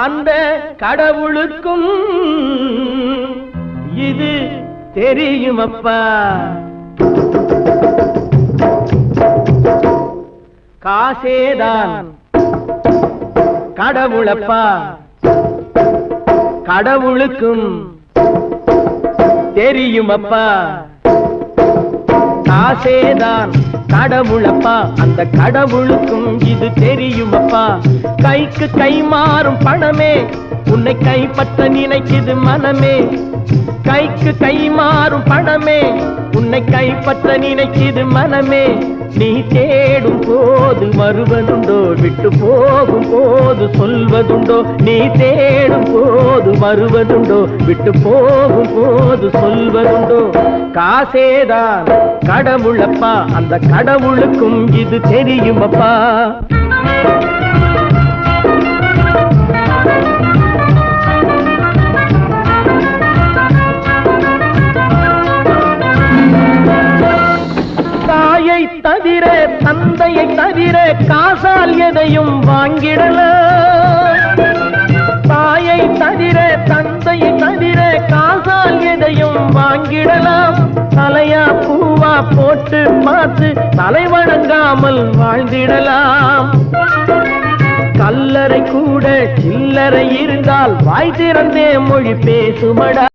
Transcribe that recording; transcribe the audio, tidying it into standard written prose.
அந்த கடவுளுக்கும் இது தெரியுமப்பா. காசேதான் கடவுளப்பா, கடவுளுக்கும் தெரியுமப்பா. காசேதான் கடவுளப்பா, அந்த கடவுளுக்கும் இது தெரியுமப்பா. கைக்கு கை மாறும் பணமே உன்னை கைப்பற்ற நினைக்குது மனமே. கைக்கு கை மாறும் பணமே உன்னை கைப்பற்ற நினைக்குது மனமே. நீ தேடும் போது வருவதுண்டோ, விட்டு போகும் போது சொல்வதுண்டோ. நீ தேடும் போது வருவதுண்டோ, விட்டு போகும் போது சொல்வதுண்டோ. காசேதான் கடவுளப்பா, அந்த கடவுளுக்கும் இது தெரியுமப்பா. தாயை தவிர தந்தையை தவிர காசால் எதையும் வாங்கிடலாம். தாயை தவிர தந்தையை தவிர காசால் எதையும் வாங்கிடலாம். தலையா பூவா போட்டு பார்த்து தலை வணங்காமல் வாழ்ந்திடலாம். கல்லறை கூட சில்லறை இருந்தால் வாய் திறந்தே மொழி பேசுமடா.